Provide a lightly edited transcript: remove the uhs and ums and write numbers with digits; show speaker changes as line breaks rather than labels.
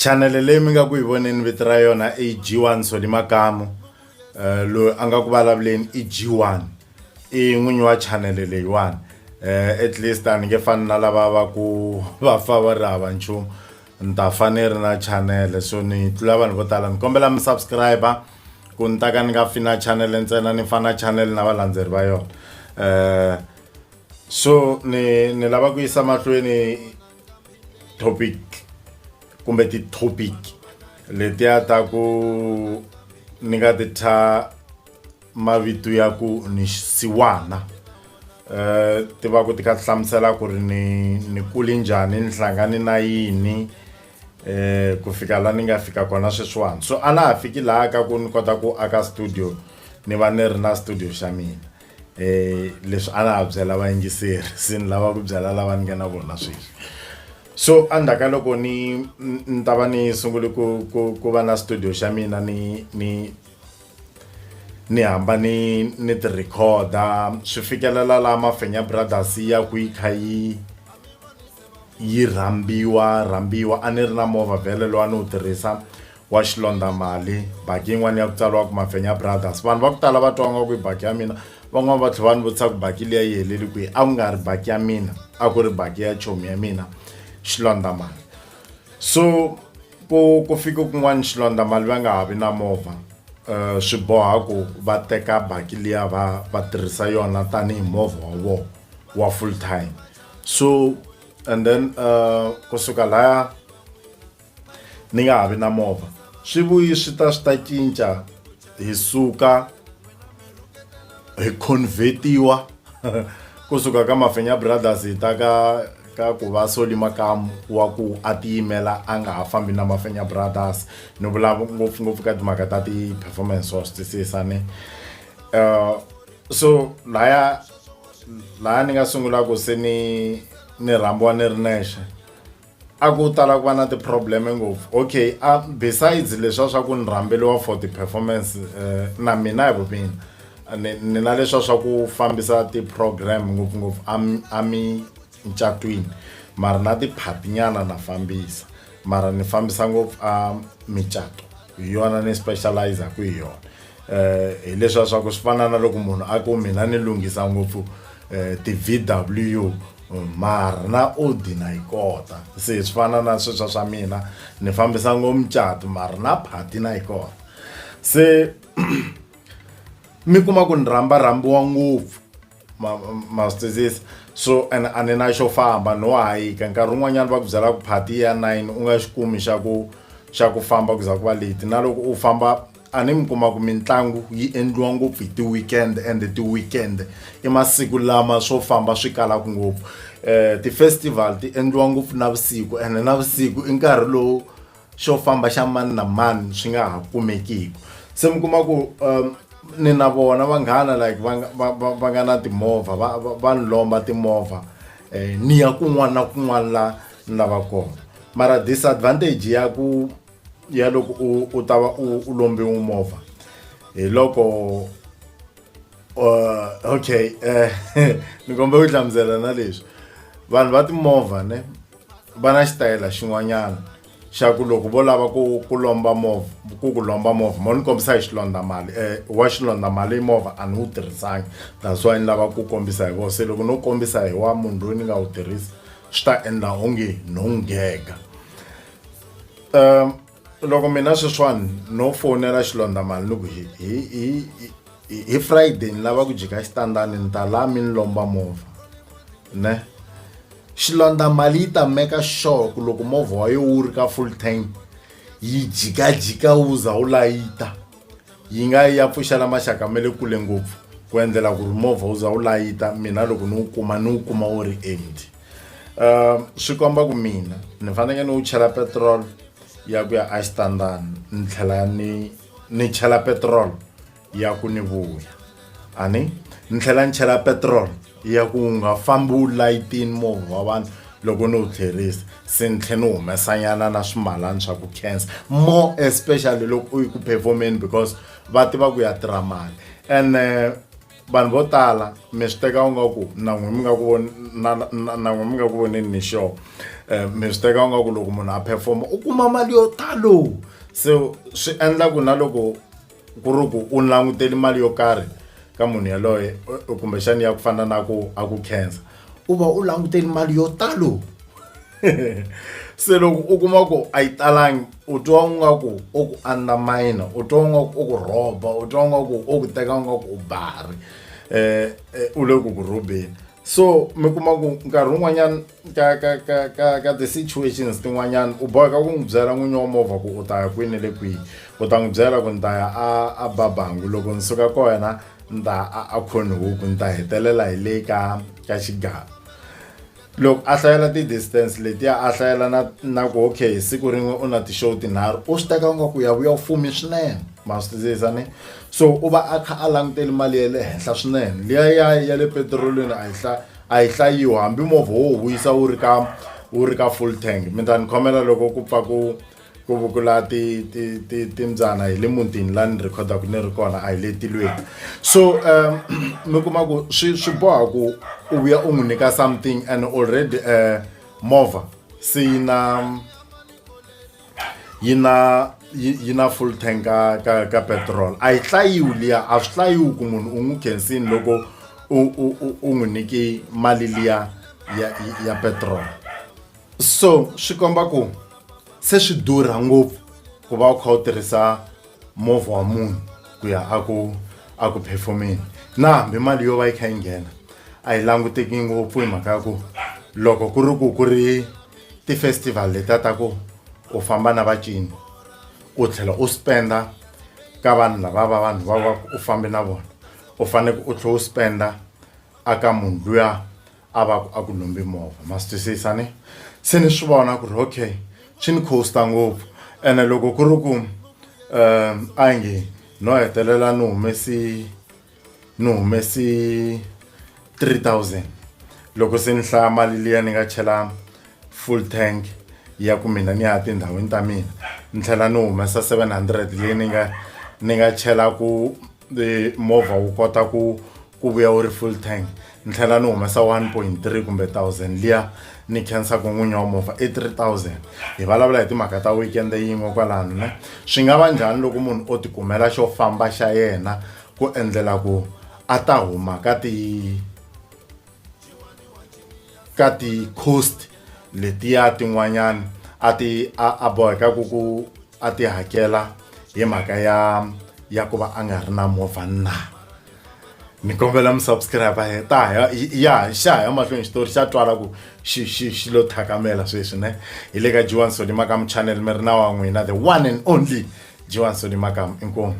channel leyi mi nga ku hi voneni vito ra yona i G1 Solly Makamu. Loyi a nga ku vulavuleni i G1 i n'winyi wa channel leyiwani. At least a ni nge fani na lava va ku va fa va ri hava nchumu, ni ta fa ni ri na channel, so ni tlula vanhu vo tala ni kombela mi subscriber ku ni ta ka ni nga fi na channel ntsena ni fana channel na valandzeri va yona. So ni lava ku yisa mahlweni topic kumbe ti-topic letiya ta ku ni nga ti thya mavito ya ku ni siwana. Ti va ku ti ka hlamusela ku ri ni kuli njhani, ni hlangane na yini ku fika la ni nga fika kona sweswiwani. So a na ha fiki laha ka ku ni kota ku aka studio ni va ni ri na studio xa mina. Leswi a na ha byela vayingiseri, se ni lava ku byela lava ni nga na vona sweswi. So andaka loko ni ta va ni sungule ku va na studio xa mina ni hamba ni ti recorda swi fikelela la Mafenya Brothers ya ku yi kha yi rhambiwa. A ni ri na movha vhele lowu a ni wu tirhisa wa Xilondza Mali, baki yin'wana ya ku tsariwa ku Mafenya Brothers. Vanhu va ku tala va twa nga ku i baki ya mina, van'wana va tlhela va ni vutisa ku baki liya yi heleli kwihi. A ku nga ri baki ya mina, a ku ri baki ya chomi ya mina Xilondza Mali. So ku fika kun'wana Xilondza Mali va nga ha vi na movha, swi boha ku va teka baki liya va tirhisa yona tanihi movha wa full time. So and then kusuka laya ni nga ha vi na movha, swi vuyi swi ta cinca hi suka hi convertiwa kusuka ka Mafenya Brothers hi ta ka ku va Solly Makamu wa ku a tiyimela a nga ha fambi na Mafenya Brothers. Ni vula ngopfungopfu ka timhaka ta ti-performance wa swi twisisa ne. So laya ni nga sungula ku se ni rhambiwa ni ri nexe, a ku tala ku va na ti-problem ngopfu. Okay, besides leswiya swa ku ni rhambeliwa for ti-performance, na mina hi vumina ni na leswiya swa ku fambisa ti-program ngopfungopfu a mi ncatwini, mara na ti-party nyana na fambisa, mara ni fambisa ngopfu a micato, hi yona ni specialize ku hi yona. Hi leswiya swa ku swi fana na loko munhu a ku mina ni lunghisa ngopfu ti-VW, mara na Audi na yi kota. Se swi fana na sweswo swa mina, ni fambisa ngopfu micato mara na party na yi kota. Se mi kuma ku ni rhambiwa ngopfu ma swi twisisa. So a ni na xo famba no hayika, nkarhi wun'wanyana va ku byela ku party ya 9 u nga xi kumi xa ku famba ku za ku va late. Na loko u famba a ni mi kuma ku mitlangu yi endliwa ngopfu hi ti-weekend, and ti-weekend i masiku lama swo famba swi kalaka ngopfu. Ti-festival ti endliwa ngopfu navusiku, and navusiku i nkarhi lowu xo famba xa mani na mani swi nga ha kumekiki. Se mi kuma ku ni na vona vanghana like va nga na timovha va ni lomba timovha, ni ya kun'wana na kun'wana la ni lava kona. Mara disadvantage ya loko u ta va u lombiwe movha hi loko okay, ni kombela ku hlamusela na leswi. Vanhu va timovha ne va na xitayela xin'wanyana xa ku loko vo lava ku lomba movha, ku lomba movha mo ni kombisa hi Xilondza Mali, wa Xilondza Mali movha a ni wu tirhisangi, that's why ni lava ku kombisa hi vona. Se loko no kombisa hi wa munhu loyi ni nga wu tirhisa swi ta endla onge no nghega. Loko mina sweswiwani no fonela Xilondza Mali ni ku hi Friday ni lava ku jika xitandani ni ta laha mi ni lomba movha ne. Xilondza Mali yi ta make sure ku loko movha wa yo wu ri ka full tank yi jikajika wu za wu layita, yi nga ya pfuxela maxaka ma le kule ngopfu ku endlela ku ri movha wu za wu layita. Mina loko ni wu kuma wu ri empty, swi komba ku mina ni fanekele ni wu chela petrol ya ku ya a xitandani, ni tlhela ni chela petrol ya ku ni vuya, ni tlhela ni chela petrol ya ku nga fambi wu layitini movha wa vanhu loko ni wu tlherisa. Se ni tlhela ni humesanyana na swimalana swa ku cancer, more especially loko u yi ku performeni, because va tiva ku ya tirha mali. And vanhu vo tala mi swi teka u nga ku na n'we mi nga ku n'we mi nga ku voneni ni sure mi swi teka u nga ku loko munhu a performa u kuma mali yo talo, so swi endla ku na loko ku ri ku u languteli mali yo karhi ka munhu yaloye kumbexani ya ku fana na ku a ku cancer u va u languteli mali yo talo se loko u kuma ku a yi talangi u twa u nga ku u ku undermine, u twa u nga ku u ku rhoba, u twa u nga ku u ku teka u nga ku u bari u le ku ku rhobeni. So mi kuma ku nkarhi wun'wanyana ka ti-situations tin'wanyana u boheka ku n'wi byela n'winyi wa movha ku u ta ya kwini le kwihi, u ta n'wi byela ku ni ta ya a Babangu, loko ni suka kona ni ta a Khonhuku, ni ta hetelela hi le ka Xigava. Loko a hlayela ti-distance letiya a hlayela na ku okay siku rin'we u na ti-show tinharhu u swi teka nga ku ya vuya fumi swinene, ma swi twisisa ni. So u va a kha a languteli mali ya le henhla swinene, liya ya le petirolini a yi hlayiwa hambi movha wo vuyisa wu ri ka full tank. Mi ta ni khomela loko ku pfa ku vukula timbyana hi le mutini laha ni rhekhodaku ni ri kona a hi le tilweni. So mi kuma ku swi boha ku u vuya u n'wi nyika something and already movha se yi na full tank ka petrol, a yi hlayiwi liya, a swi hlayiwi ku munhu u n'wi khensini loko u n'wi nyiki mali liya ya petrol. So swi komba ku se swi durha ngopfu ku va u kha u tirhisa movha wa munhu ku ya a ku performeni, na hambi mali yo va yi kha yi nghena a yi languteki ngopfu hi mhaka ya ku loko ku ri ti-festival letiya ta ku u famba na vacini u tlhela u spenda ka vanhu lava vanhu va u fambe na vona, u fanele u tlhela u spenda aka munhu luya a va a ku lombi movha, ma swi twisisa ni. Se ni swi vona ku ri okay swi ni costa ngopfu, ene loko ku ri ku a nge no hetelela ni humesi 3,000 loko se ni hlaya mali liya ni nga chela full tank ya ku mina ni ya tindhawini ta mina, ni tlhela ni humesa 700 leyi ni nga chela ku movha wu kota ku vuya wu ri full tank, ni tlhela ni humesa 1.3 kumbe 1000 liya ni khensaku n'winyi wa movha 3,000. Hi vulavula hi timhaka ta weekend yin'we kwalano ne. Swi nga va njhani loko munhu o tikumela xo famba xa yena ku endlela ku a ta huma ka ti-coast letiya tin'wanyana a boheka ku a ti hakela hi mhaka ya ku va a nga ri na movha na. Ni kombela mi subscribe xa ya mahlweni xitori xa twala ku xi lo thakamela sweswi ne. Hi le ka Jiwani Sodi Makam channel, mi ri na wa n'wina the one and only Jiwani Sodi Makam, inkomu.